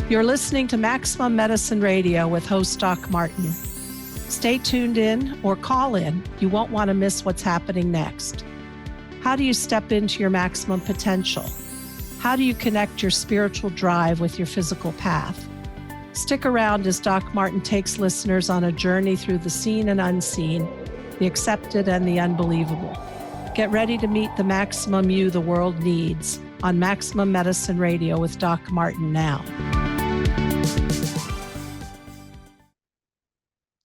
You're listening to Maximum Medicine Radio with host Doc Martin. Stay tuned in or call in. You won't want to miss what's happening next. How do you step into your maximum potential? How do you connect your spiritual drive with your physical path? Stick around as Doc Martin takes listeners on a journey through the seen and unseen, the accepted and the unbelievable. Get ready to meet the maximum you the world needs on Maximum Medicine Radio with Doc Martin now.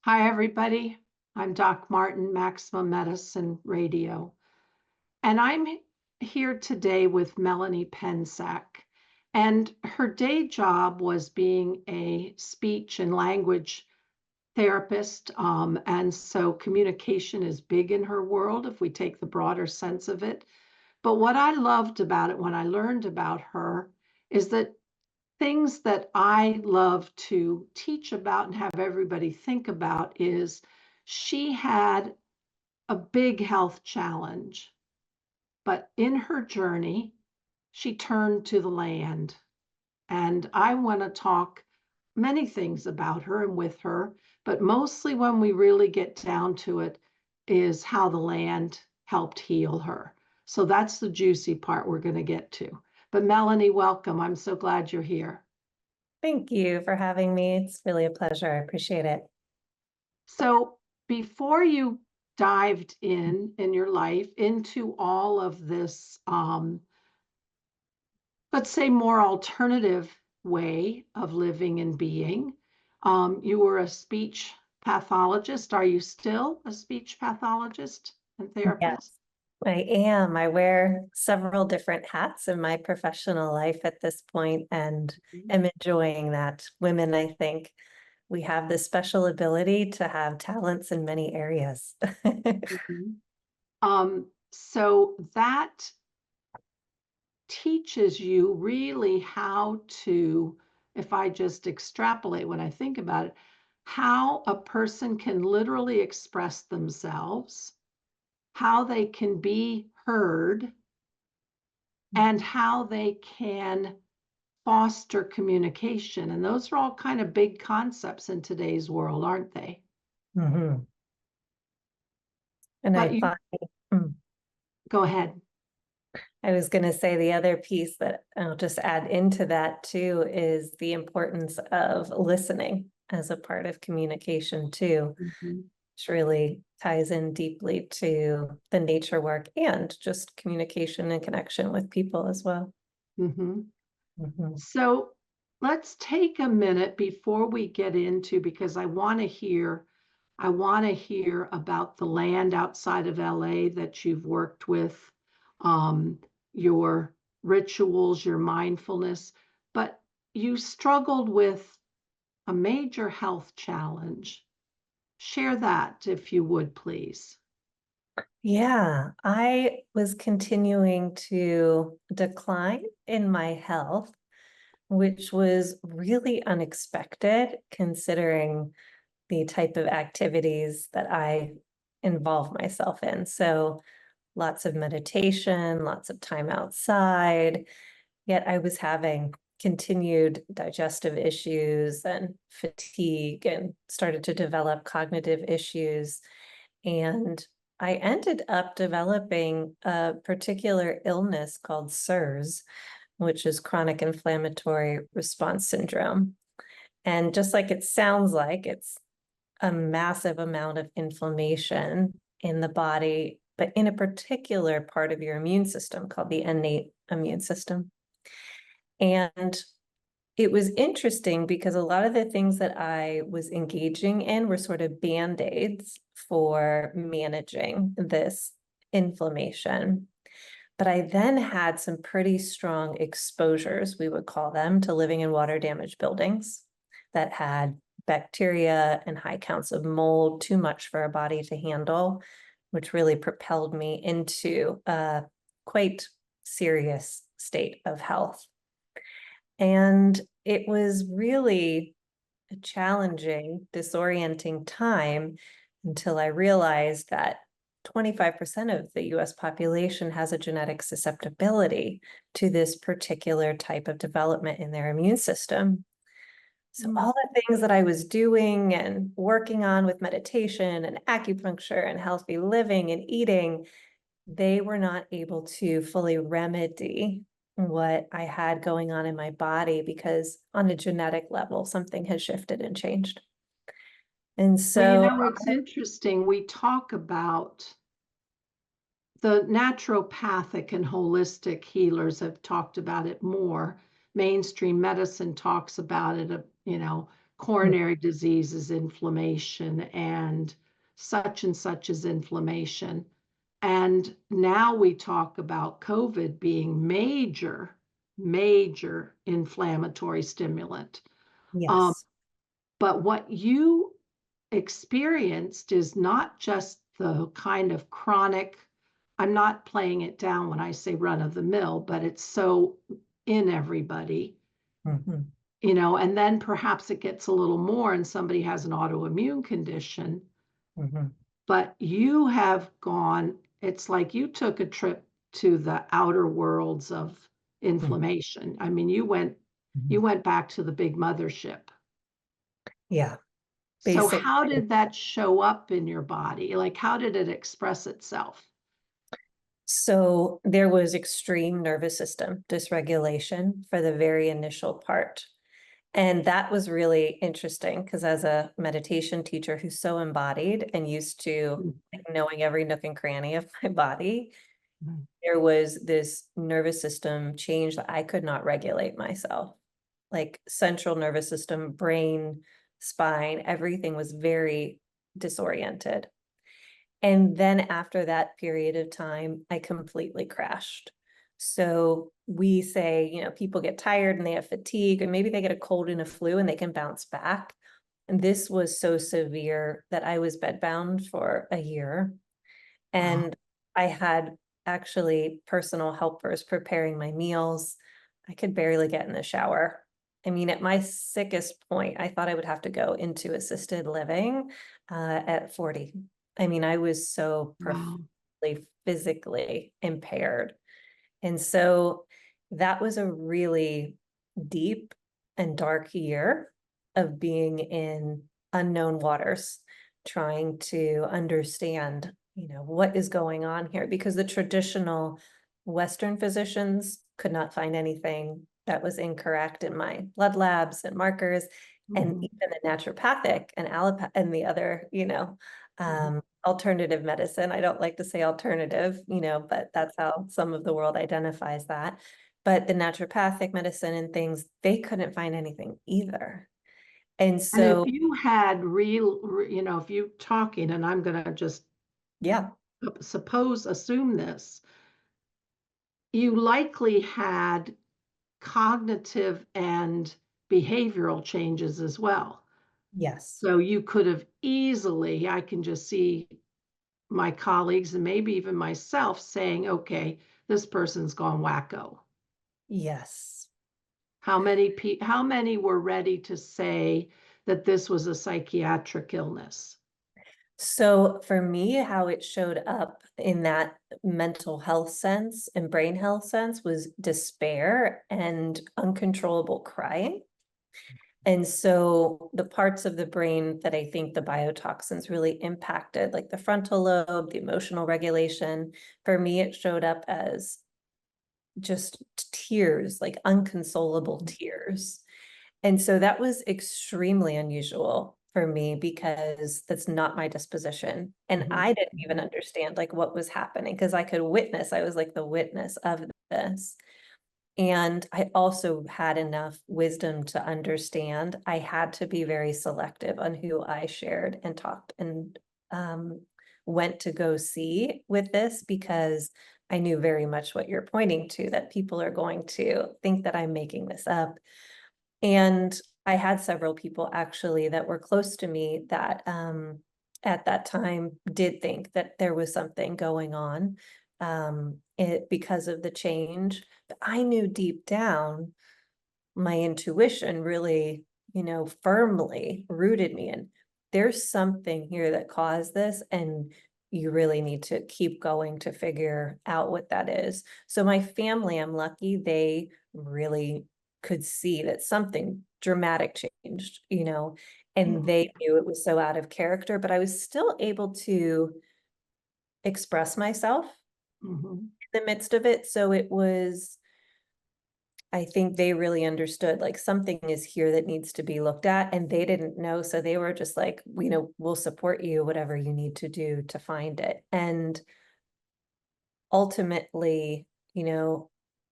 Hi, everybody. I'm Doc Martin, Maximum Medicine Radio. And I'm here today with Melanie Pensak. And her day job was being a speech and language therapist. And so communication is big in her world, if we take the broader sense of it. But what I loved about it when I learned about her is that things that I love to teach about and have everybody think about is she had a big health challenge, but in her journey, she turned to the land. And I want to talk many things about her and with her, but mostly when we really get down to it is how the land helped heal her. So that's the juicy part we're going to get to. But Melanie, welcome. I'm so glad you're here. Thank you for having me. It's really a pleasure. I appreciate it. So before you dived in your life into all of this, let's say more alternative way of living and being, you were a speech pathologist. Are you still a speech pathologist and therapist? Yes, I am. I wear several different hats in my professional life at this point and am enjoying that. Women, I think, we have this special ability to have talents in many areas. So that teaches you really how to, if I just extrapolate when I think about it, how a person can literally express themselves, how they can be heard, and how they can foster communication. And those are all kind of big concepts in today's world, aren't they? Mm-hmm. And but I find, go ahead. I was going to say the other piece that I'll just add into that too is the importance of listening as a part of communication too, which really ties in deeply to the nature work and just communication and connection with people as well. So let's take a minute before we get into, because I want to hear about the land outside of LA that you've worked with, your rituals, your mindfulness, but you struggled with a major health challenge. Share that, if you would, please. Yeah, I was continuing to decline in my health, which was really unexpected considering the type of activities that I involve myself in. So lots of meditation, lots of time outside, yet I was having continued digestive issues and fatigue and started to develop cognitive issues. And I ended up developing a particular illness called CIRS, which is Chronic Inflammatory Response Syndrome. And just like it sounds like, it's a massive amount of inflammation in the body, but in a particular part of your immune system called the innate immune system. And it was interesting because a lot of the things that I was engaging in were sort of band-aids for managing this inflammation. But I then had some pretty strong exposures, we would call them, to living in water damaged buildings that had bacteria and high counts of mold, too much for our body to handle, which really propelled me into a quite serious state of health. And it was really a challenging, disorienting time until I realized that 25% of the US population has a genetic susceptibility to this particular type of development in their immune system. So all the things that I was doing and working on with meditation and acupuncture and healthy living and eating, they were not able to fully remedy what I had going on in my body because on a genetic level, something has shifted and changed. And Well, so, it's interesting. We talk about the naturopathic and holistic healers have talked about it more. Mainstream medicine talks about it, coronary diseases, inflammation, and such is inflammation. And now we talk about COVID being major inflammatory stimulant. Um, yes. but what you experienced is not just the kind of chronic, I'm not playing it down when I say run of the mill, but it's so in everybody, Mhm, and then perhaps it gets a little more and somebody has an autoimmune condition, mhm, but you have gone, it's like you took a trip to the outer worlds of mhm, inflammation. I mean, you mhm. went back to the big mothership. Yeah, So how basically. did that show up in your body? Like, how did it express itself? So there was extreme nervous system dysregulation for the very initial part. And that was really interesting because as a meditation teacher who's so embodied and used to like, knowing every nook and cranny of my body, Mhm. there was this nervous system change that I could not regulate myself. Like central nervous system, brain, spine, everything was very disoriented. And then after that period of time, I completely crashed. So we say, people get tired and they have fatigue, and maybe they get a cold and a flu and they can bounce back. And this was so severe that I was bedbound for a year. Wow. And I had actually personal helpers preparing my meals. I could barely get in the shower. I mean, at my sickest point, I thought I would have to go into assisted living at 40. I mean, I was so Wow. profoundly physically impaired. And so that was a really deep and dark year of being in unknown waters, trying to understand, what is going on here, because the traditional Western physicians could not find anything that was incorrect in my blood labs and markers, and Mhm. even the naturopathic and allopath and the other, Mhm. alternative medicine. I don't like to say alternative, but that's how some of the world identifies that. But the naturopathic medicine and things, they couldn't find anything either. And And if so, you had if you talking, and I'm going to just yeah, assume this, you likely had cognitive and behavioral changes as well. yes, So you could have easily, I can just see my colleagues and maybe even myself saying, okay, this person's gone wacko. yes. How many were ready to say that this was a psychiatric illness? So for me, how it showed up in that mental health sense and brain health sense was despair and uncontrollable crying. And so the parts of the brain that I think the biotoxins really impacted, like the frontal lobe, the emotional regulation, for me, it showed up as just tears, like unconsolable tears. And so that was extremely unusual for me because that's not my disposition. And Mhm. I didn't even understand like what was happening because I could witness, I was like the witness of this. And I also had enough wisdom to understand I had to be very selective on who I shared and talked and um, went to go see with this because I knew very much what you're pointing to, that people are going to think that I'm making this up. And I had several people actually that were close to me that at that time did think that there was something going on because of the change. But I knew deep down my intuition really, firmly rooted me in there's something here that caused this, and you really need to keep going to figure out what that is. So my family, I'm lucky, they really could see that something dramatic change, and they knew it was so out of character, but I was still able to express myself Mhm. in the midst of it. So it was, I think they really understood like something is here that needs to be looked at, and they didn't know. So they were just like, we'll support you, whatever you need to do to find it. And ultimately,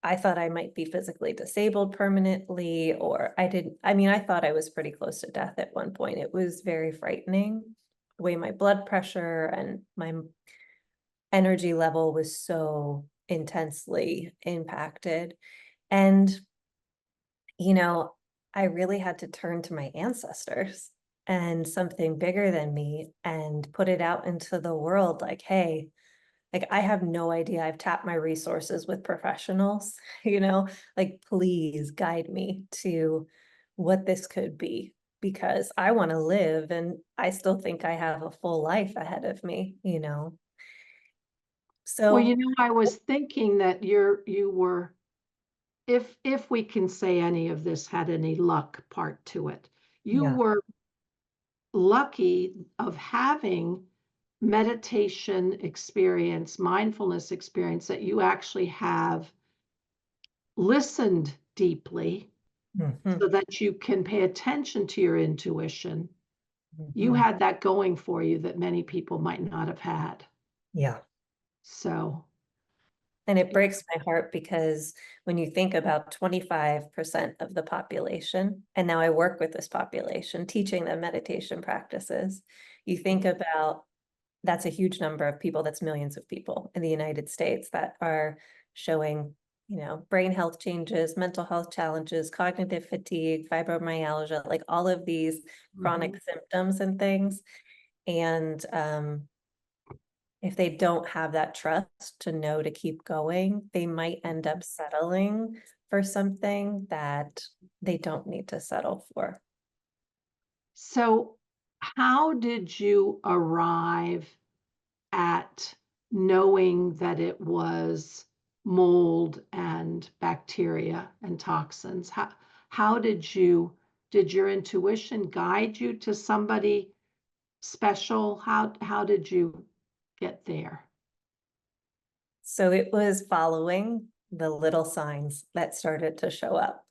I thought I might be physically disabled permanently, or I thought I was pretty close to death at one point. It was very frightening the way my blood pressure and my energy level was so intensely impacted. And, you know, I really had to turn to my ancestors and something bigger than me and put it out into the world like, hey, like I have no idea. I've tapped my resources with professionals, like please guide me to what this could be because I want to live and I still think I have a full life ahead of me. Well, So I was thinking that you were, if we can say any of this had any luck part to it, you yeah. were lucky of having meditation experience, mindfulness experience, that you actually have listened deeply Mhm, so that you can pay attention to your intuition. You mhm. had that going for you that many people might not have had. Yeah. So, And it breaks my heart because when you think about 25% of the population, and now I work with this population, teaching them meditation practices, you think about that's a huge number of people, that's millions of people in the United States that are showing, brain health changes, mental health challenges, cognitive fatigue, fibromyalgia, like all of these chronic mhm. symptoms and things. And if they don't have that trust to know to keep going, they might end up settling for something that they don't need to settle for. So, how did you arrive at knowing that it was mold and bacteria and toxins? How did your intuition guide you to somebody special? How did you get there? So it was following the little signs that started to show up.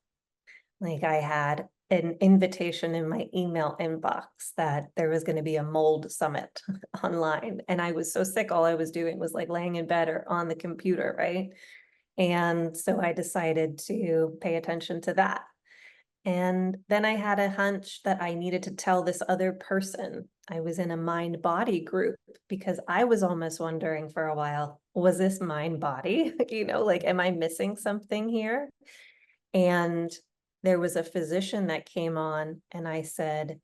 Like I had an invitation in my email inbox that there was going to be a mold summit online. And I was so sick, all I was doing was like laying in bed or on the computer, right? And so I decided to pay attention to that. And then I had a hunch that I needed to tell this other person. I was in a mind body group because I was almost wondering for a while, was this mind body? Like, am I missing something here? And there was a physician that came on, and I said,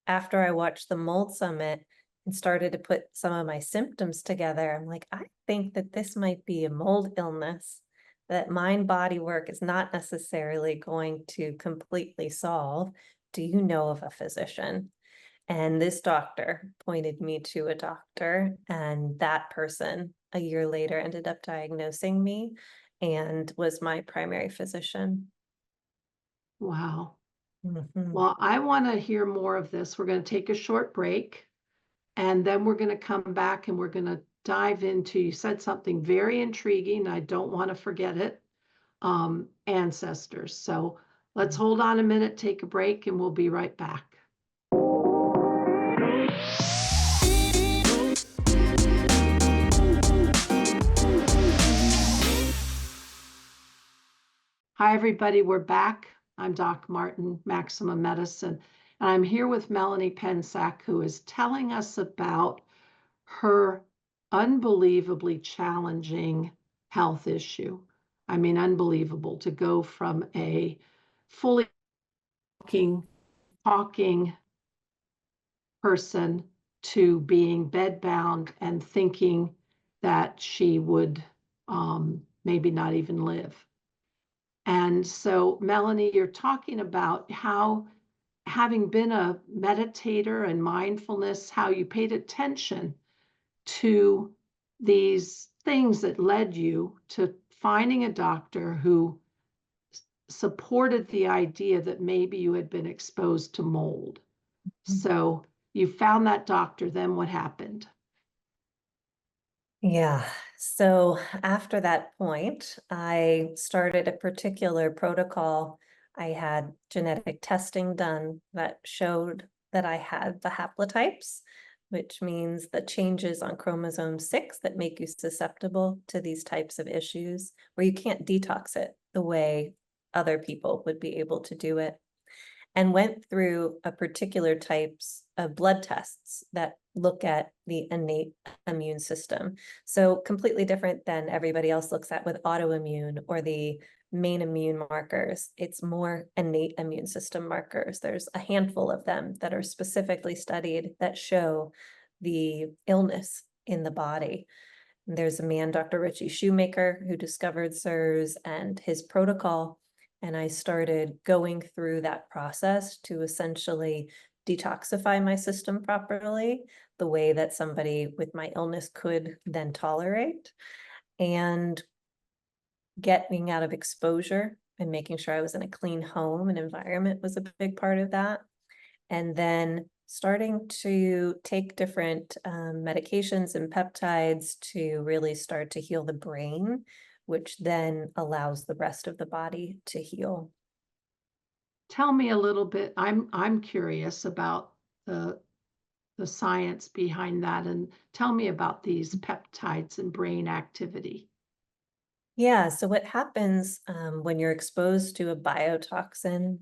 after I watched the mold summit and started to put some of my symptoms together, I'm like, I think that this might be a mold illness that mind body work is not necessarily going to completely solve. Do you know of a physician? And this doctor pointed me to a doctor, and that person a year later ended up diagnosing me and was my primary physician. Wow. Mhm. Well, I want to hear more of this. We're going to take a short break and then we're going to come back and we're going to dive into, you said something very intriguing. I don't want to forget it. Ancestors. So let's hold on a minute, take a break, and we'll be right back. Hi, everybody. We're back. I'm Doc Martin, Maximum Medicine, and I'm here with Melanie Pensak, who is telling us about her unbelievably challenging health issue. I mean, unbelievable to go from a fully talking person to being bedbound and thinking that she would maybe not even live. And so, Melanie, you're talking about how, having been a meditator and mindfulness, how you paid attention to these things that led you to finding a doctor who supported the idea that maybe you had been exposed to mold. So you found that doctor, then what happened? Yeah. So after that point, I started a particular protocol. I had genetic testing done that showed that I had the haplotypes, which means the changes on chromosome 6 that make you susceptible to these types of issues, where you can't detox it the way other people would be able to do it. And went through a particular types of blood tests that look at the innate immune system. So completely different than everybody else looks at with autoimmune or the main immune markers. It's more innate immune system markers. There's a handful of them that are specifically studied that show the illness in the body. There's a man, Dr. Richie Shoemaker, who discovered SIRS and his protocol. And I started going through that process to essentially detoxify my system properly, the way that somebody with my illness could then tolerate, and getting out of exposure and making sure I was in a clean home and environment was a big part of that. And then starting to take different medications and peptides to really start to heal the brain, which then allows the rest of the body to heal. Tell me a little bit. I'm curious about the the science behind that, and tell me about these peptides and brain activity. Yeah, so what happens when you're exposed to a biotoxin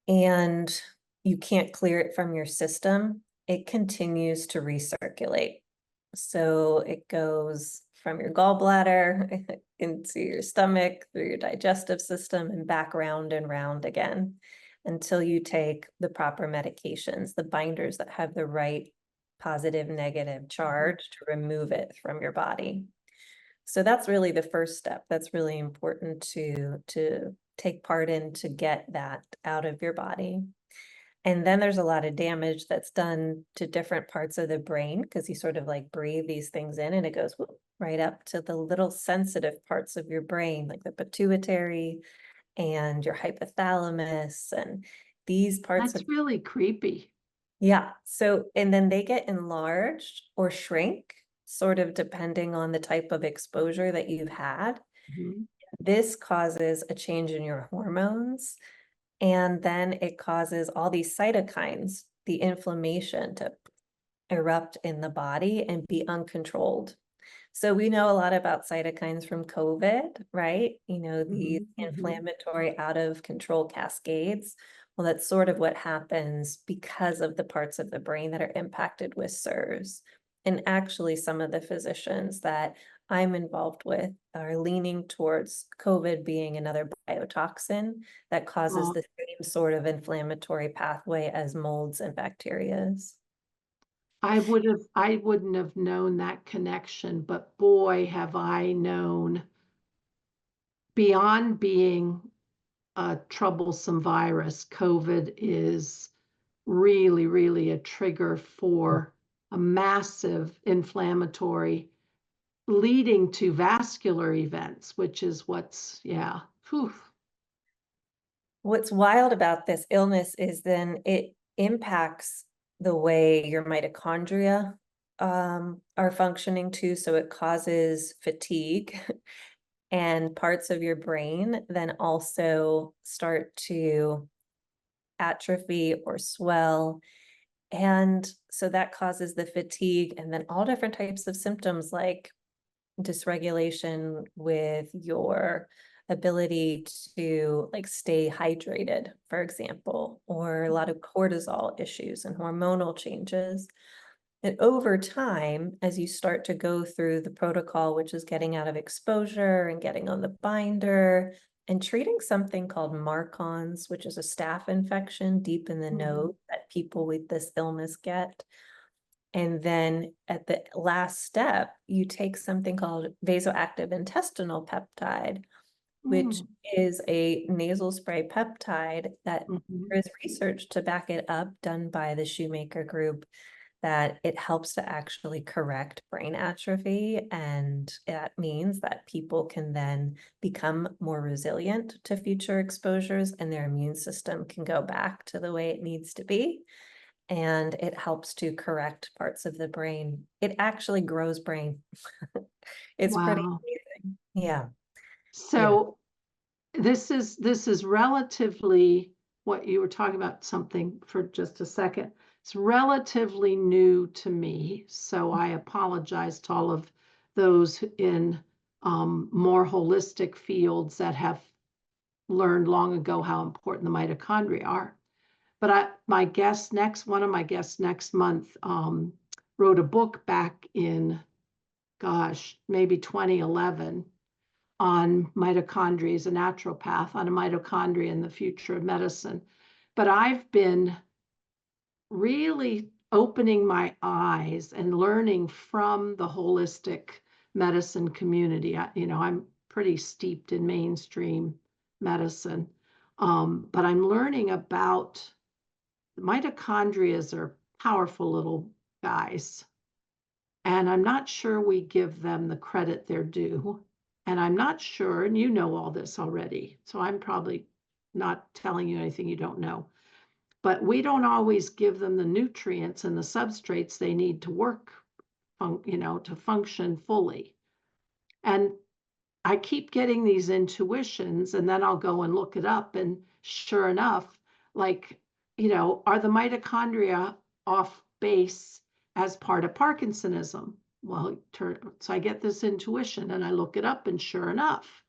and you can't clear it from your system, it continues to recirculate. So it goes from your gallbladder into your stomach, through your digestive system, and back round and round again until you take the proper medications, the binders that have the right positive, negative charge to remove it from your body. So that's really the first step. That's really important to take part in to get that out of your body. And then there's a lot of damage that's done to different parts of the brain because you sort of like breathe these things in and it goes right up to the little sensitive parts of your brain, like the pituitary and your hypothalamus and these parts That's of, really creepy. yeah. So, and then they get enlarged or shrink, sort of depending on the type of exposure that you've had. Mhm. This causes a change in your hormones. And then it causes all these cytokines, the inflammation to erupt in the body and be uncontrolled. So we know a lot about cytokines from COVID, right? You know, these Mhm, mhm. inflammatory out of control cascades. Well, that's sort of what happens because of the parts of the brain that are impacted with SIRS. And actually, some of the physicians that I'm involved with are leaning towards COVID being another biotoxin that causes Well, the same sort of inflammatory pathway as molds and bacterias. I wouldn't have known that connection, but boy, have I known beyond being a troublesome virus, COVID is really, really a trigger for a massive inflammatory leading to vascular events, which is what's, yeah. Whew. What's wild about this illness is then it impacts the way your mitochondria are functioning too. So it causes fatigue and parts of your brain then also start to atrophy or swell. And so that causes the fatigue and then all different types of symptoms like dysregulation with your ability to like stay hydrated, for example, or a lot of cortisol issues and hormonal changes. And over time, as you start to go through the protocol, which is getting out of exposure and getting on the binder and treating something called MARCoNS, which is a staph infection deep in the Mhm. nose that people with this illness get. And then at the last step, you take something called vasoactive intestinal peptide, which Mm. is a nasal spray peptide that Mhm. there is research to back it up done by the Shoemaker group that it helps to actually correct brain atrophy. And that means that people can then become more resilient to future exposures and their immune system can go back to the way it needs to be. And it helps to correct parts of the brain. It actually grows brain. It's pretty Wow. amazing. Yeah. Yeah. So this is relatively what you were talking about something for just a second. It's relatively new to me, so I apologize to all of those in more holistic fields that have learned long ago how important the mitochondria are. But one of my guests next month wrote a book back in, gosh, maybe 2011 on mitochondria, as a naturopath, on a mitochondria and the future of medicine. But I've been really opening my eyes and learning from the holistic medicine community. I'm pretty steeped in mainstream medicine, but I'm learning about mitochondria are powerful little guys. And I'm not sure we give them the credit they're due. And I'm not sure, and you know all this already, so I'm probably not telling you anything you don't know, but we don't always give them the nutrients and the substrates they need to work, to function fully. And I keep getting these intuitions, and then I'll go and look it up. And sure enough, like, are the mitochondria off base as part of Parkinsonism? Well, so I get this intuition and I look it up, and sure enough.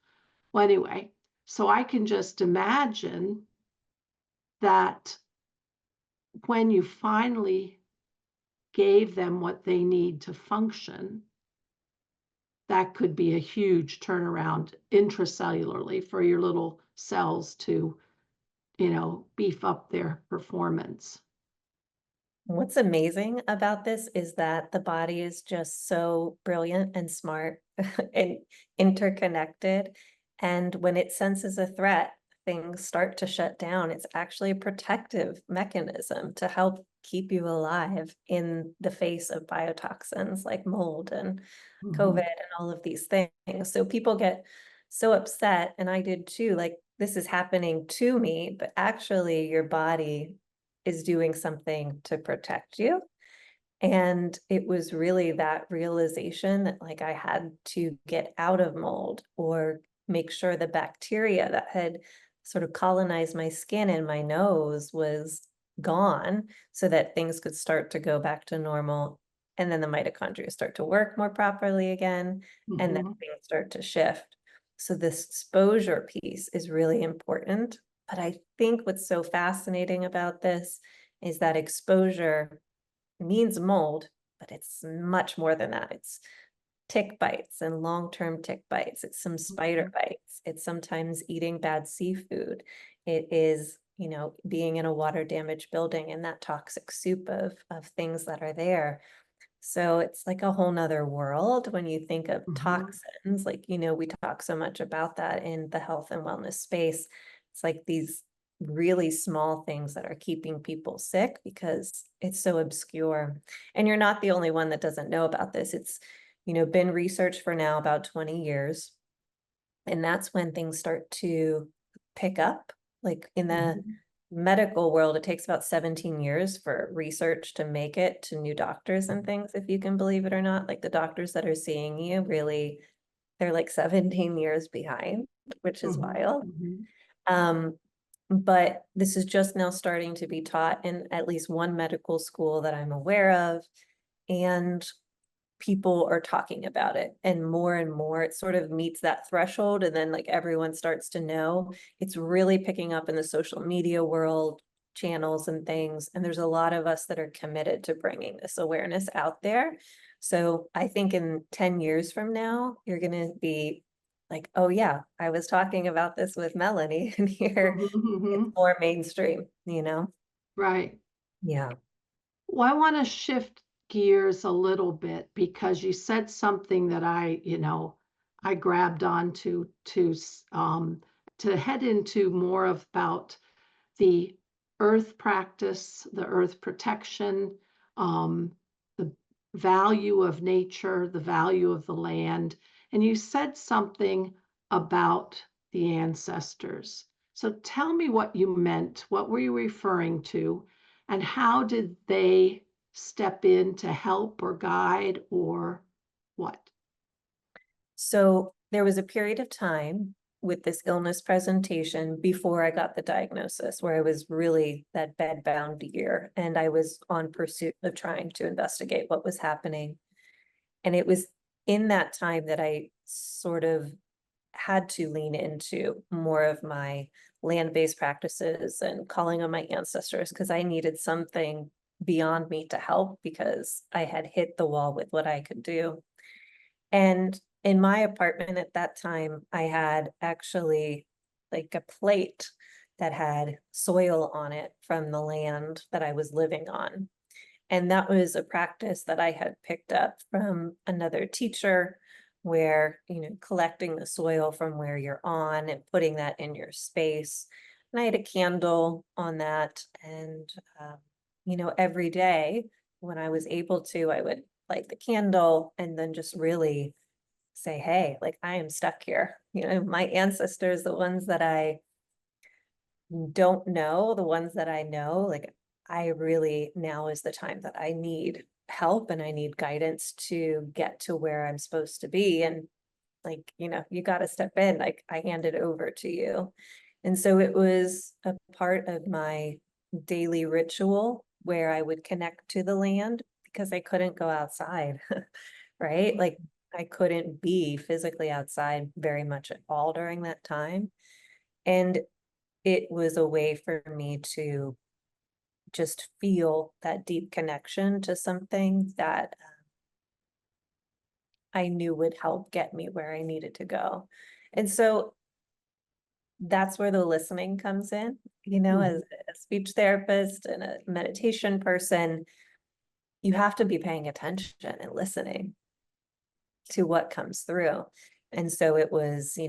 Well, anyway, so I can just imagine that when you finally gave them what they need to function, that could be a huge turnaround intracellularly for your little cells to, beef up their performance. What's amazing about this is that the body is just so brilliant and smart and interconnected. And when it senses a threat, things start to shut down. It's actually a protective mechanism to help keep you alive in the face of biotoxins like mold and COVID Mhm. and all of these things. So people get so upset, and I did too, like this is happening to me, but actually your body is doing something to protect you. And it was really that realization that like I had to get out of mold or make sure the bacteria that had sort of colonized my skin and my nose was gone so that things could start to go back to normal. And then the mitochondria start to work more properly again, and then Mhm. things start to shift. So this exposure piece is really important. But I think what's so fascinating about this is that exposure means mold, but it's much more than that. It's tick bites and long-term tick bites. It's some spider Mhm. bites. It's sometimes eating bad seafood. It is, being in a water damaged building and that toxic soup of things that are there. So it's like a whole nother world when you think of Mhm. toxins. Like, we talk so much about that in the health and wellness space. It's like these really small things that are keeping people sick because it's so obscure. And you're not the only one that doesn't know about this. It's, been researched for now about 20 years. And that's when things start to pick up. Like in the Mhm. medical world, it takes about 17 years for research to make it to new doctors and things, if you can believe it or not. Like the doctors that are seeing you really, they're like 17 years behind, which is Mhm. wild. Mhm. Um, but this is just now starting to be taught in at least one medical school that I'm aware of. And people are talking about it, and more it sort of meets that threshold, and then like everyone starts to know. It's really picking up in the social media world, channels and things, and there's a lot of us that are committed to bringing this awareness out there. So I think in 10 years from now you're going to be like, oh yeah, I was talking about this with Melanie and here Mhm. it's Mhm. more mainstream. Right. Yeah. Well, I want to shift gears a little bit because you said something that I grabbed onto to head into more about the earth practice, the earth protection, value of nature, the value of the land. And you said something about the ancestors. So tell me what you meant. What were you referring to? And how did they step in to help or guide or what? So there was a period of time with this illness presentation before I got the diagnosis where I was really that bedbound year, and I was on pursuit of trying to investigate what was happening. And it was in that time that I sort of had to lean into more of my land-based practices and calling on my ancestors because I needed something beyond me to help because I had hit the wall with what I could do. And in my apartment at that time, I had actually like a plate that had soil on it from the land that I was living on. And that was a practice that I had picked up from another teacher where, collecting the soil from where you're on and putting that in your space. And I had a candle on that. And, every day when I was able to, I would light the candle and then just really say, hey, like I am stuck here. My ancestors, the ones that I don't know, the ones that I know, like I really, now is the time that I need help and I need guidance to get to where I'm supposed to be. And like, you got to step in, like I hand it over to you. And so it was a part of my daily ritual where I would connect to the land because I couldn't go outside, right? Like I couldn't be physically outside very much at all during that time. And it was a way for me to just feel that deep connection to something that I knew would help get me where I needed to go. And so that's where the listening comes in, as a speech therapist and a meditation person, you have to be paying attention and listening to what comes through. And so it was,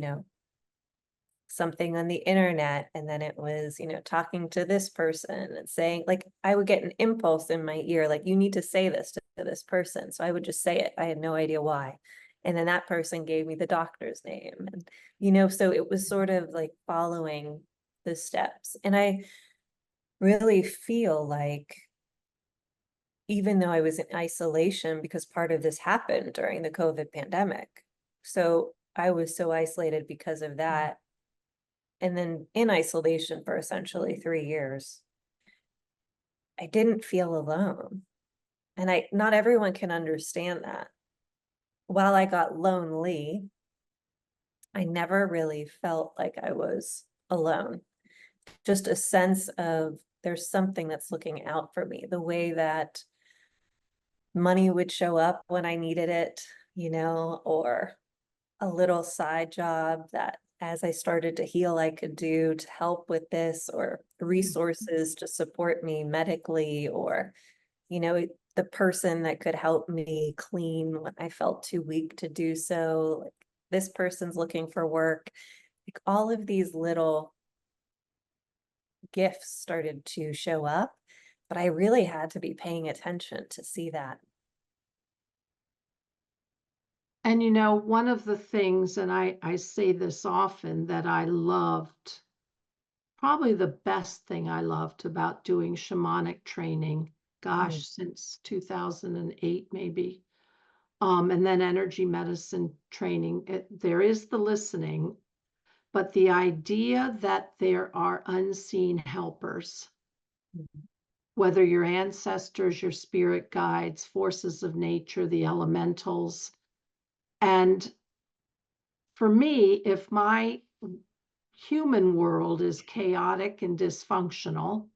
something on the internet, and then it was, talking to this person and saying, like, I would get an impulse in my ear, like, you need to say this to this person. So I would just say it. I had no idea why. And then that person gave me the doctor's name. And, so it was sort of like following the steps. And I really feel like even though I was in isolation, because part of this happened during the COVID pandemic. So I was so isolated because of that. And then in isolation for essentially 3 years, I didn't feel alone. And not everyone can understand that. While I got lonely, I never really felt like I was alone. Just a sense of there's something that's looking out for me, the way that money would show up when I needed it, or a little side job that as I started to heal, I could do to help with this, or resources to support me medically, or, the person that could help me clean when I felt too weak to do so. Like this person's looking for work. Like all of these little gifts started to show up, but I really had to be paying attention to see that. And one of the things, and I say this often, that I loved, probably the best thing I loved about doing shamanic training, Mm, gosh, since 2008 maybe, and then energy medicine training, there is the listening, but the idea that there are unseen helpers, mm, whether your ancestors, your spirit guides, forces of nature, the elementals. And for me, if my human world is chaotic and dysfunctional,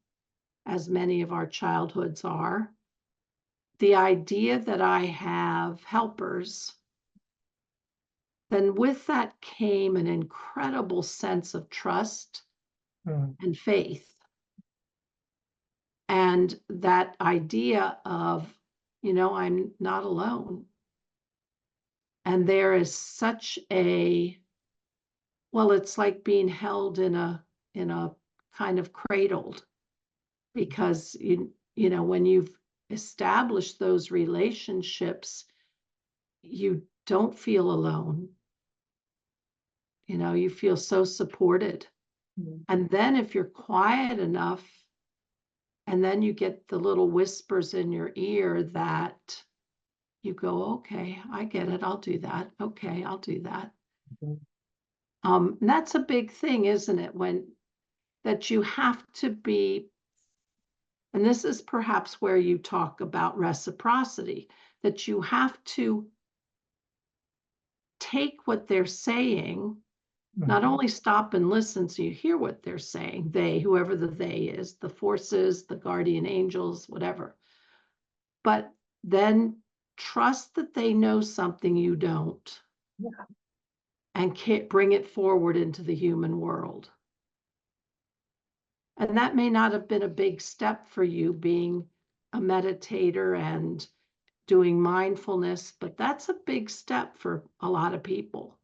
as many of our childhoods are, the idea that I have helpers, then with that came an incredible sense of trust mm, and faith. And that idea of, I'm not alone. And there is such well, it's like being held in a kind of cradled, because when you've establish those relationships, you don't feel alone. You feel so supported. Mhm. And then if you're quiet enough, and then you get the little whispers in your ear that you go, okay, I get it. I'll do that. Okay, I'll do that. Mhm. And that's a big thing, isn't it? When that you have to be, and this is perhaps where you talk about reciprocity, that you have to take what they're saying, not Mhm. only stop and listen so you hear what they're saying, they, whoever the they is, the forces, the guardian angels, whatever, but then trust that they know something you don't Yeah. and can't bring it forward into the human world. And that may not have been a big step for you being a meditator and doing mindfulness, but that's a big step for a lot of people.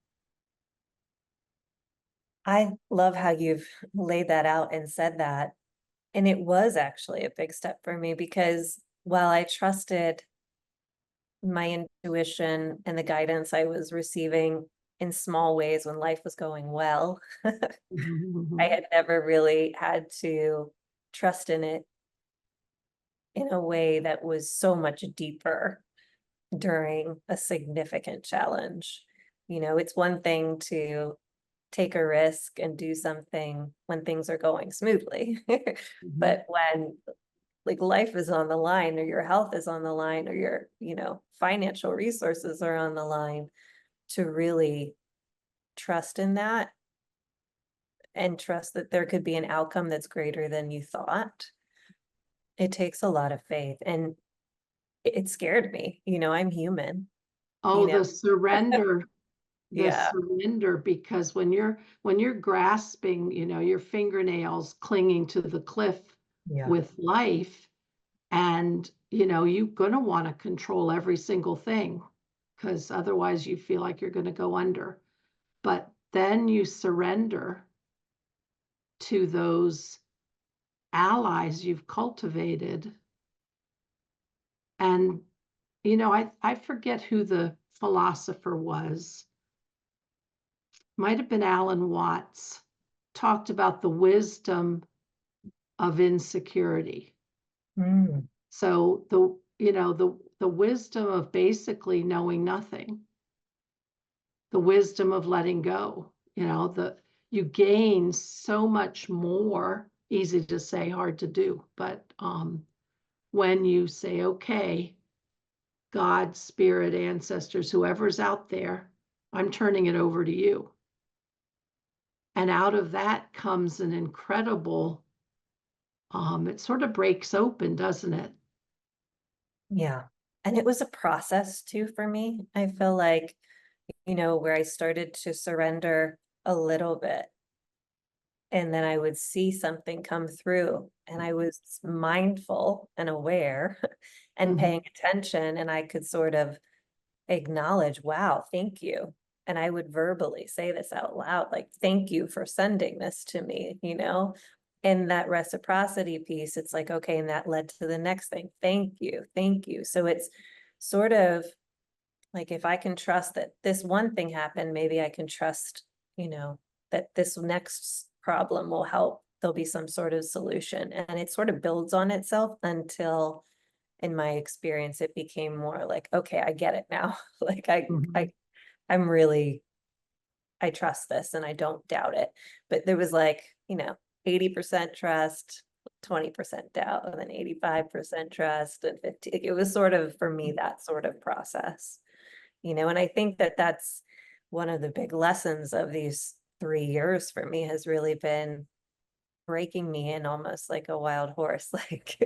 I love how you've laid that out and said that. And it was actually a big step for me because while I trusted my intuition and the guidance I was receiving in small ways when life was going well, I Mhm. had never really had to trust in it in a way that was so much deeper during a significant challenge. It's one thing to take a risk and do something when things are going smoothly. Mhm. But when like life is on the line or your health is on the line or your, financial resources are on the line, to really trust in that and trust that there could be an outcome that's greater than you thought. It takes a lot of faith and it scared me. I'm human, you Oh, know. the Yeah. surrender, because when you're grasping, your fingernails clinging to the cliff Yeah. with life, and you're going to want to control every single thing, because otherwise you feel like you're going to go under. But then you surrender to those allies you've cultivated. And I forget who the philosopher was, might have been Alan Watts, talked about the wisdom of insecurity. Mm. So the wisdom of basically knowing nothing, the wisdom of letting go, you gain so much more. Easy to say, hard to do, but when you say, okay, God, spirit, ancestors, whoever's out there, I'm turning it over to you. And out of that comes an incredible, it sort of breaks open, doesn't it? Yeah. And it was a process too for me. I feel like, where I started to surrender a little bit and then I would see something come through and I was mindful and aware and Mhm. paying attention and I could sort of acknowledge, wow, thank you. And I would verbally say this out loud, like, thank you for sending this to me. And that reciprocity piece, it's like, okay, and that led to the next thing. Thank you. Thank you. So it's sort of like if I can trust that this one thing happened, maybe I can trust, that this next problem will help. There'll be some sort of solution. And it sort of builds on itself until in my experience, it became more like, okay, I get it now. Like Mhm. I'm really, I trust this and I don't doubt it. But there was like, 80% trust, 20% doubt, and then 85% trust and 50. It was sort of for me that sort of process, and I think that that's one of the big lessons of these 3 years for me has really been breaking me in almost like a wild horse. Like,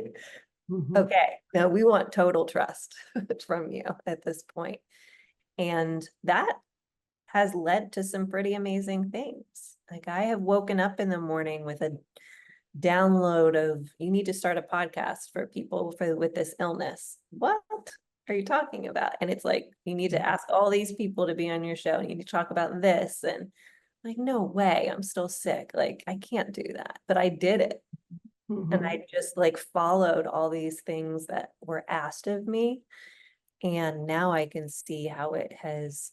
Mhm. okay, now we want total trust from you at this point. And that has led to some pretty amazing things. Like I have woken up in the morning with a download of you need to start a podcast for people with this illness. What are you talking about? And it's like you need to ask all these people to be on your show. You need to talk about this. And like, no way, I'm still sick. Like I can't do that. But I did it. And Mhm. I just like followed all these things that were asked of me. And now I can see how it has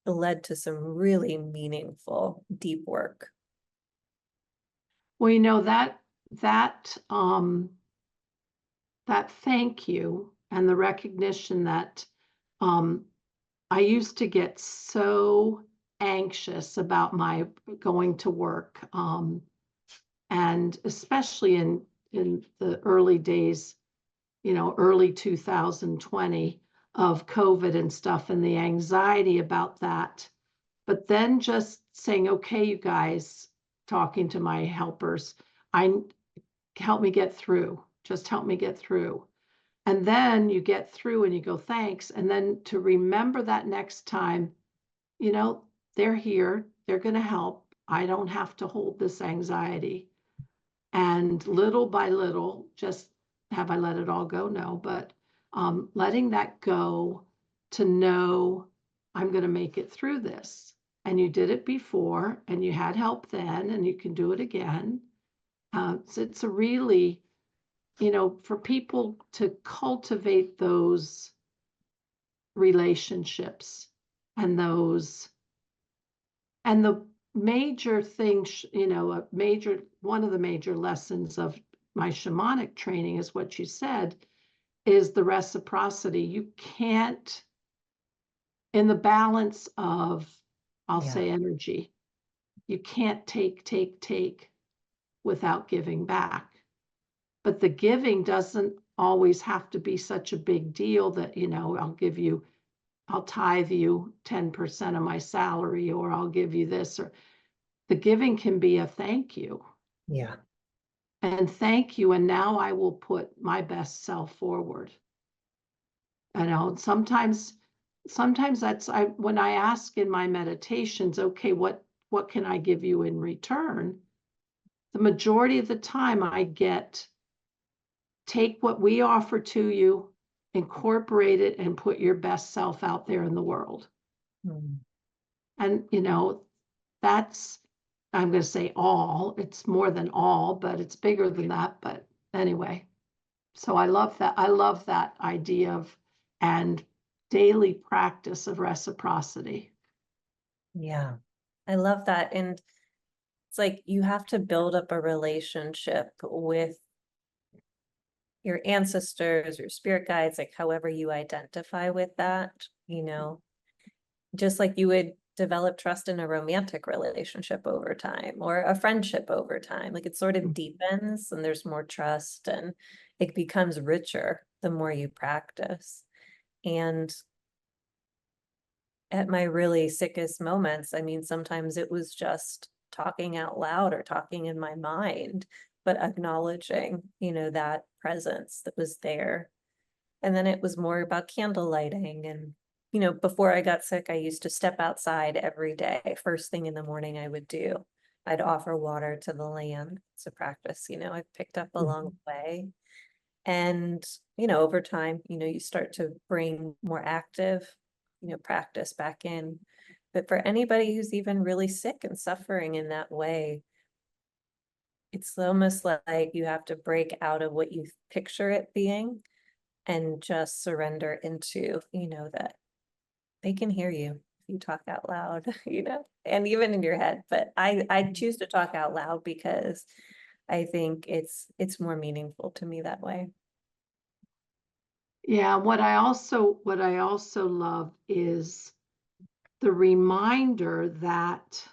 led to some really meaningful, deep work. Well, that thank you and the recognition that um, I used to get so anxious about my going to work, and especially in the early days, early 2020 of COVID and stuff, and the anxiety about that. But then just saying, okay, you guys, talking to my helpers, I help me get through. Just help me get through. And then you get through and you go, thanks. And then to remember that next time, you know, they're here, they're going to help. I don't have to hold this anxiety. And little by little, just have I let it all go? No, but letting that go to know I'm going to make it through this. And you did it before and you had help then and you can do it again. So it's a really, for people to cultivate those relationships and those and the major thing, one of the major lessons of my shamanic training is what you said is the reciprocity. You can't, in the balance of, I'll Yeah. say energy, you can't take without giving back. But the giving doesn't always have to be such a big deal that, I'll tithe you 10% of my salary, or I'll give you this, or the giving can be a thank you. Yeah. And thank you. And now I will put my best self forward. Sometimes that's when I ask in my meditations, okay, what can I give you in return? The majority of the time I get take what we offer to you, incorporate it, and put your best self out there in the world. Mm. And that's, I'm going to say all, it's more than all, but it's bigger than that. But anyway, so I love that. I love that idea of and daily practice of reciprocity. Yeah. I love that. And it's like you have to build up a relationship with your ancestors, your spirit guides, like however you identify with that, just like you would develop trust in a romantic relationship over time or a friendship over time. Like it sort of deepens and there's more trust and it becomes richer the more you practice. And at my really sickest moments, I mean, sometimes it was just talking out loud or talking in my mind, but acknowledging, that presence that was there. And then it was more about candle lighting. And, before I got sick, I used to step outside every day. First thing in the morning, I would do. I'd offer water to the land. It's a practice, I've picked up along the way. And, over time, you start to bring more active, practice back in. But for anybody who's even really sick and suffering in that way, it's almost like you have to break out of what you picture it being and just surrender into, that they can hear you if you talk out loud, and even in your head. But I choose to talk out loud because I think it's more meaningful to me that way. Yeah, what I also love is the reminder that,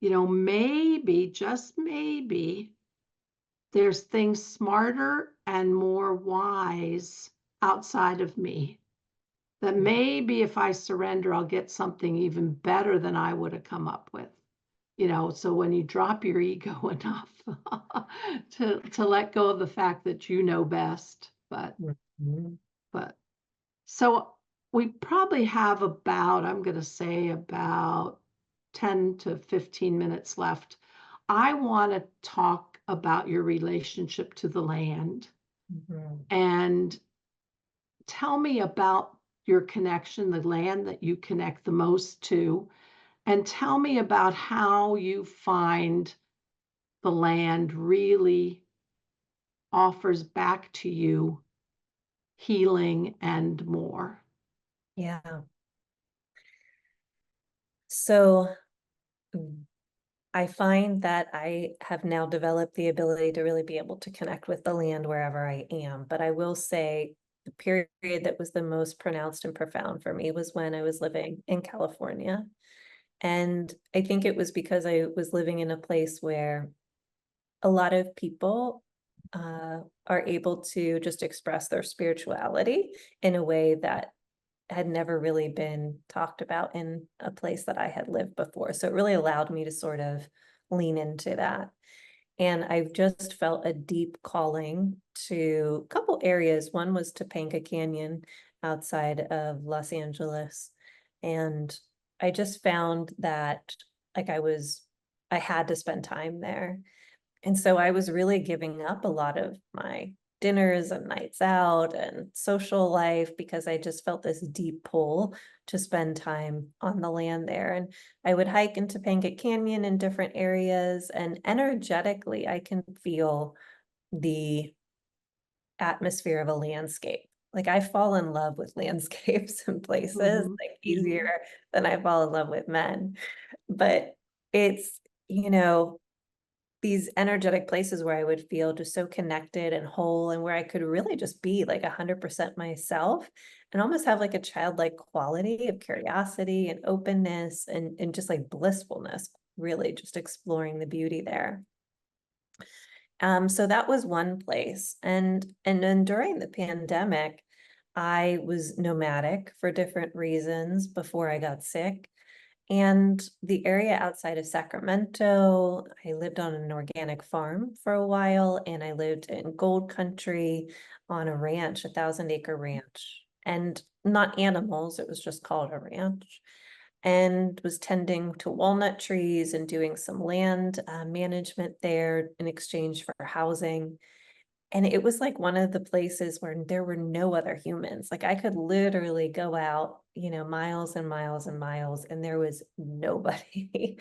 maybe, just maybe, there's things smarter and more wise outside of me. That maybe if I surrender, I'll get something even better than I would have come up with. So when you drop your ego enough to let go of the fact that you know best, Mhm. but so we probably have about, I'm going to say about 10 to 15 minutes left. I want to talk about your relationship to the land Mhm. and tell me about your connection, the land that you connect the most to, and tell me about how you find the land really offers back to you healing and more? Yeah. So I find that I have now developed the ability to really be able to connect with the land wherever I am. But I will say the period that was the most pronounced and profound for me was when I was living in California. And I think it was because I was living in a place where a lot of people are able to just express their spirituality in a way that had never really been talked about in a place that I had lived before. So it really allowed me to sort of lean into that. And I've just felt a deep calling to a couple areas. One was Topanga Canyon outside of Los Angeles. And I just found that like I had to spend time there. And so I was really giving up a lot of my dinners and nights out and social life because I just felt this deep pull to spend time on the land there. And I would hike into Topanga Canyon in different areas, and energetically, I can feel the atmosphere of a landscape. Like I fall in love with landscapes and places Mhm, like mhm, easier than I fall in love with men. But it's, you know, these energetic places where I would feel just so connected and whole, and where I could really just be like 100% myself and almost have like a childlike quality of curiosity and openness and just like blissfulness, really just exploring the beauty there. So that was one place. And then during the pandemic, I was nomadic for different reasons before I got sick. And the area outside of Sacramento, I lived on an organic farm for a while, and I lived in gold country on a ranch, 1,000-acre ranch, and not animals, it was just called a ranch, and was tending to walnut trees and doing some land management there in exchange for housing. And it was like one of the places where there were no other humans. Like I could literally go out, miles and miles and miles, and there was nobody.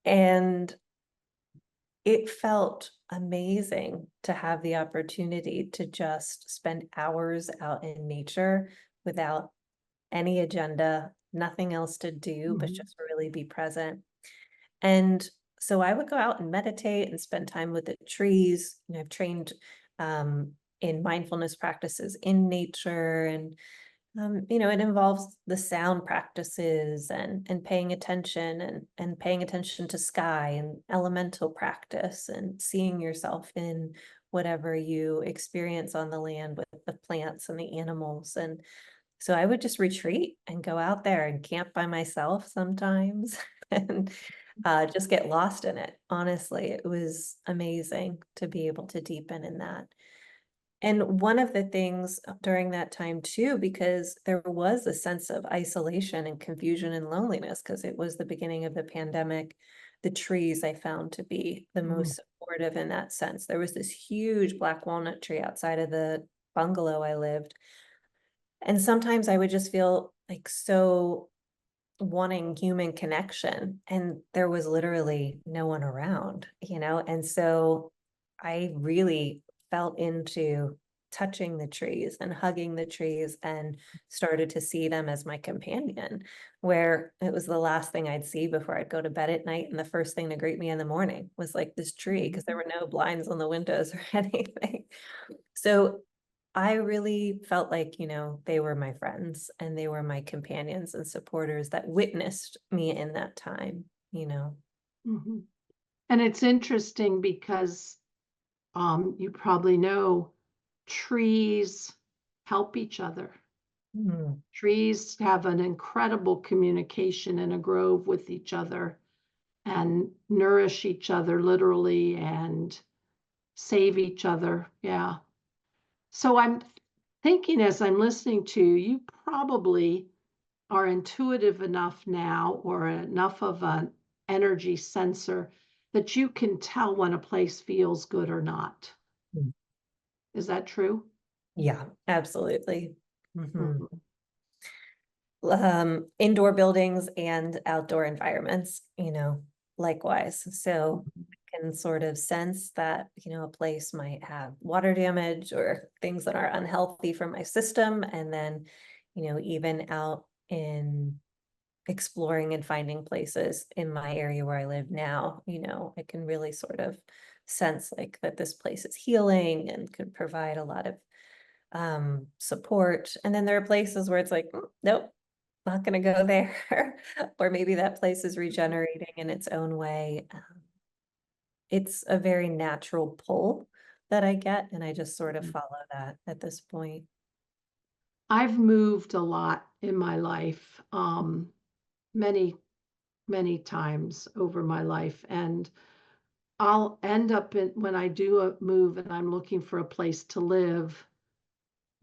And it felt amazing to have the opportunity to just spend hours out in nature without any agenda, nothing else to do, but mhm, just really be present. And so I would go out and meditate and spend time with the trees. I've trained um, in mindfulness practices in nature, and it involves the sound practices and paying attention and paying attention to sky and elemental practice and seeing yourself in whatever you experience on the land with the plants and the animals. And so I would just retreat and go out there and camp by myself sometimes and just get lost in it. Honestly, it was amazing to be able to deepen in that. And one of the things during that time too, because there was a sense of isolation and confusion and loneliness, because it was the beginning of the pandemic, the trees I found to be the mhm, most supportive in that sense. There was this huge black walnut tree outside of the bungalow I lived. And sometimes I would just feel like so wanting human connection, and there was literally no one around, and so I really felt into touching the trees and hugging the trees and started to see them as my companion, where it was the last thing I'd see before I'd go to bed at night, and the first thing to greet me in the morning was like this tree, because there mhm, were no blinds on the windows or anything. So I really felt like, they were my friends and they were my companions and supporters that witnessed me in that time. mhm. And it's interesting because you probably know trees help each other. Mm, Trees have an incredible communication in a grove with each other and nourish each other literally and save each other. Yeah. So I'm thinking as I'm listening to you, you probably are intuitive enough now or enough of an energy sensor that you can tell when a place feels good or not. mm. Is that true? Yeah, absolutely. Mhm. Mhm. Indoor buildings and outdoor environments, likewise. So I can sort of sense that, a place might have water damage or things that are unhealthy for my system. And then, even out in exploring and finding places in my area where I live now, I can really sort of sense like that this place is healing and could provide a lot of support. And then there are places where it's like, nope, not going to go there. Or maybe that place is regenerating in its own way. It's a very natural pull that I get, and I just sort of follow that at this point. I've moved a lot in my life, many, many times over my life. And I'll end up in, when I do a move and I'm looking for a place to live,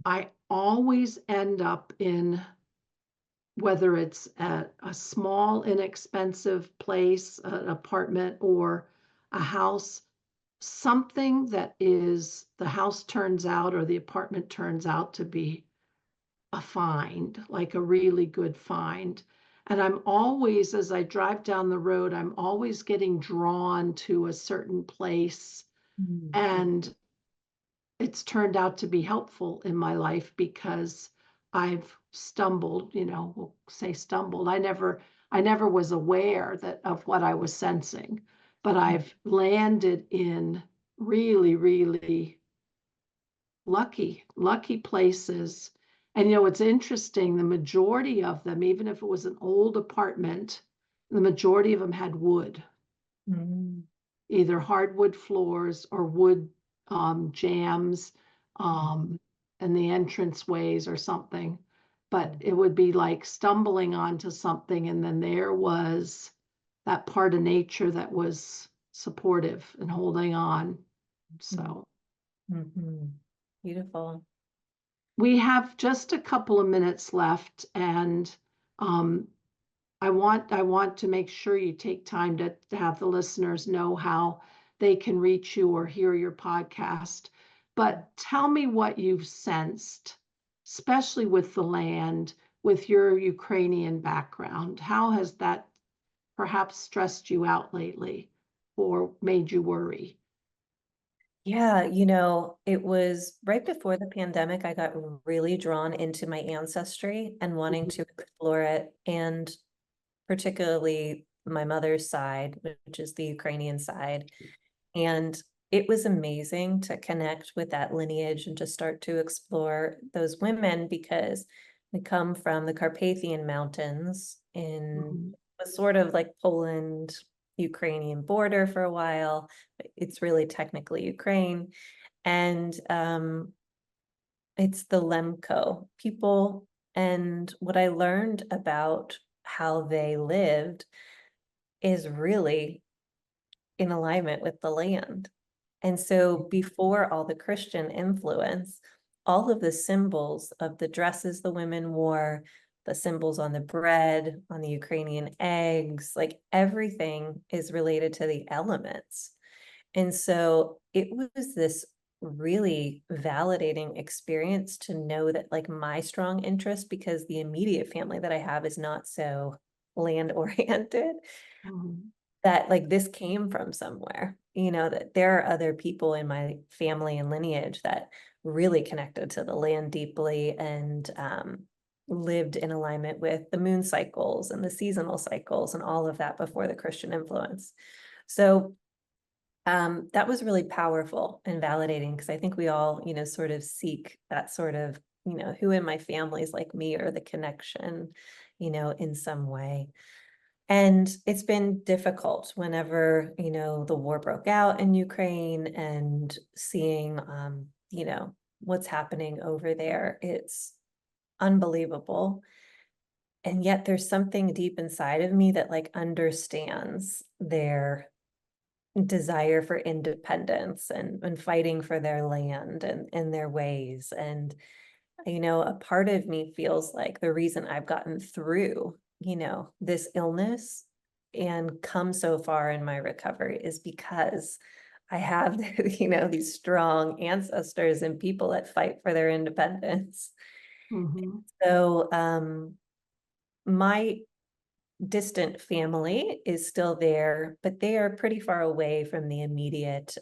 I always end up in, whether it's a small, inexpensive place, an apartment, or a house, something that is, the house turns out or the apartment turns out to be a find, like a really good find. And I'm always, as I drive down the road, I'm always getting drawn to a certain place. Mhm. And it's turned out to be helpful in my life because I've stumbled, we'll say stumbled. I never was aware that of what I was sensing, but I've landed in really, really lucky places. And it's interesting, the majority of them, even if it was an old apartment, the majority of them had wood, Mhm. either hardwood floors or wood jams, in the entranceways or something. But it would be like stumbling onto something, and then there was that part of nature that was supportive and holding on. So Mhm. Beautiful. we have just a couple of minutes left, and um, I want to make sure you take time to have the listeners know how they can reach you or hear your podcast. But tell me what you've sensed, especially with the land, with your Ukrainian background. How has that perhaps stressed you out lately or made you worry? Yeah, it was right before the pandemic, I got really drawn into my ancestry and wanting Mhm, to explore it, and particularly my mother's side, which is the Ukrainian side. And it was amazing to connect with that lineage and to start to explore those women because we come from the Carpathian Mountains in mhm, a sort of like Poland, Ukrainian border for a while. It's really technically Ukraine. And it's the Lemko people. And what I learned about how they lived is really in alignment with the land. And so before all the Christian influence, all of the symbols of the dresses the women wore, the symbols on the bread, on the Ukrainian eggs, like everything is related to the elements. And so it was this really validating experience to know that like my strong interest, because the immediate family that I have is not so land oriented, mhm, that like this came from somewhere, that there are other people in my family and lineage that really connected to the land deeply and lived in alignment with the moon cycles and the seasonal cycles and all of that before the Christian influence. So that was really powerful and validating because I think we all, sort of seek that sort of, who in my family is like me or the connection, in some way. And it's been difficult whenever, the war broke out in Ukraine and seeing, what's happening over there. It's unbelievable. And yet there's something deep inside of me that like understands their desire for independence and fighting for their land and their ways. And a part of me feels like the reason I've gotten through, this illness and come so far in my recovery is because I have, these strong ancestors and people that fight for their independence. mhm, So, my distant family is still there, but they are pretty far away from the immediate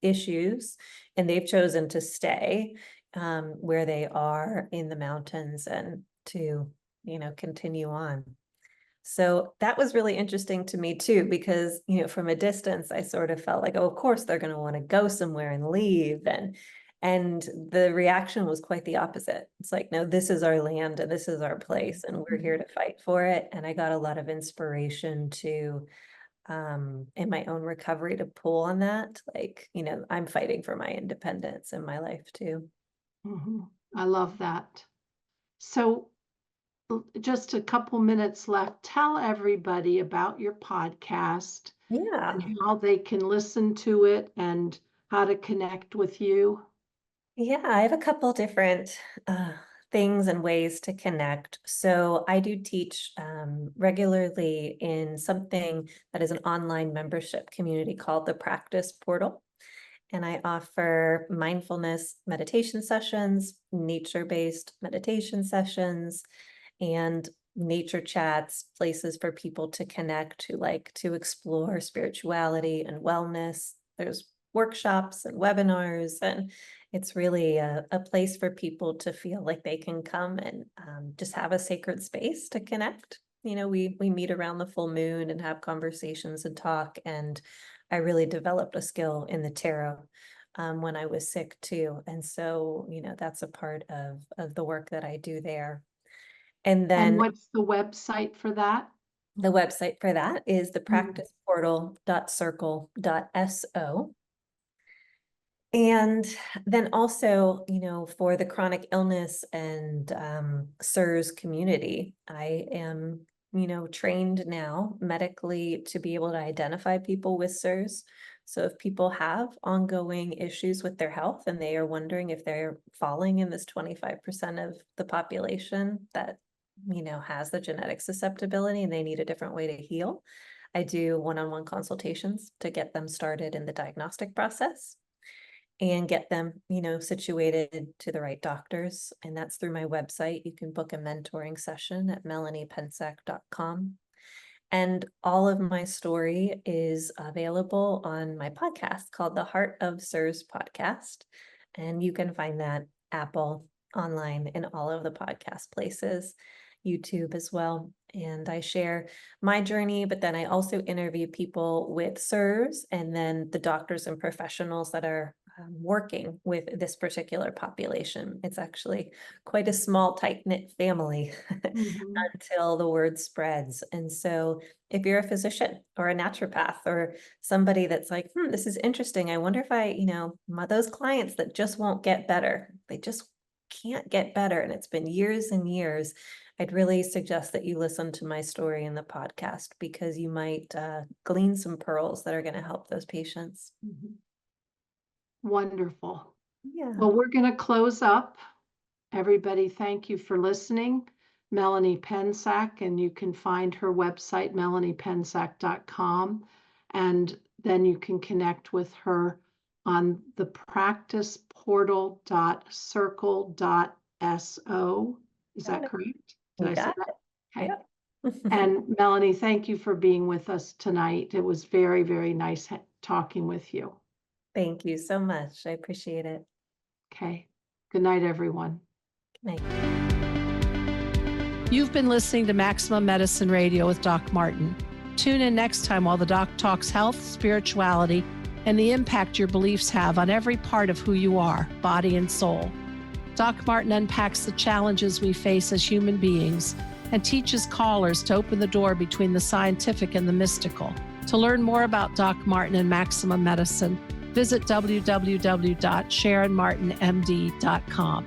issues, and they've chosen to stay where they are in the mountains and to, continue on. So that was really interesting to me too, because, from a distance, I sort of felt like, oh, of course they're going to want to go somewhere and leave. And the reaction was quite the opposite. It's like, no, this is our land and this is our place and we're here to fight for it. And I got a lot of inspiration to, in my own recovery, to pull on that. Like, I'm fighting for my independence in my life too. Mm-hmm. I love that. So just a couple minutes left. Tell everybody about your podcast Yeah. and how they can listen to it and how to connect with you. Yeah, I have a couple different things and ways to connect. So I do teach regularly in something that is an online membership community called the Practice Portal. And I offer mindfulness meditation sessions, nature-based meditation sessions, and nature chats, places for people to connect, who like to explore spirituality and wellness. There's workshops and webinars, and it's really a place for people to feel like they can come and just have a sacred space to connect. We meet around the full moon and have conversations and talk. And I really developed a skill in the tarot when I was sick too. And so, that's a part of the work that I do there. And And then what's the website for that? the website for that is thepracticeportal.circle.so. And then also, for the chronic illness and SIRS community, I am, trained now medically to be able to identify people with SIRS. So if people have ongoing issues with their health and they are wondering if they're falling in this 25% of the population that, has the genetic susceptibility and they need a different way to heal, I do one-on-one consultations to get them started in the diagnostic process and get them, situated to the right doctors. And that's through my website. You can book a mentoring session at melaniepensak.com. And all of my story is available on my podcast called the Heart of SIRS Podcast. And you can find that Apple, online, in all of the podcast places, YouTube as well. And I share my journey, but then I also interview people with SIRS and then the doctors and professionals that are working with this particular population. It's actually quite a small, tight-knit family until the word spreads. And so if you're a physician or a naturopath or somebody that's like, this is interesting, I wonder if I, those clients that just won't get better, they just can't get better, and it's been years and years, I'd really suggest that you listen to my story in the podcast, because you might glean some pearls that are going to help those patients. Wonderful. Yeah. Well, we're going to close up. Everybody, thank you for listening. Melanie Pensak, and you can find her website, melaniepensak.com. And then you can connect with her on the practiceportal.circle.so. Is that correct? Did I say that? Okay. Yeah. And Melanie, thank you for being with us tonight. It was very, very nice talking with you. Thank you so much. I appreciate it. Okay. Good night, everyone. Good night. You've been listening to Maximum Medicine Radio with Doc Martin. Tune in next time while the doc talks health, spirituality, and the impact your beliefs have on every part of who you are, body and soul. Doc Martin unpacks the challenges we face as human beings and teaches callers to open the door between the scientific and the mystical. To learn more about Doc Martin and Maximum Medicine, visit www.sharonmartinmd.com.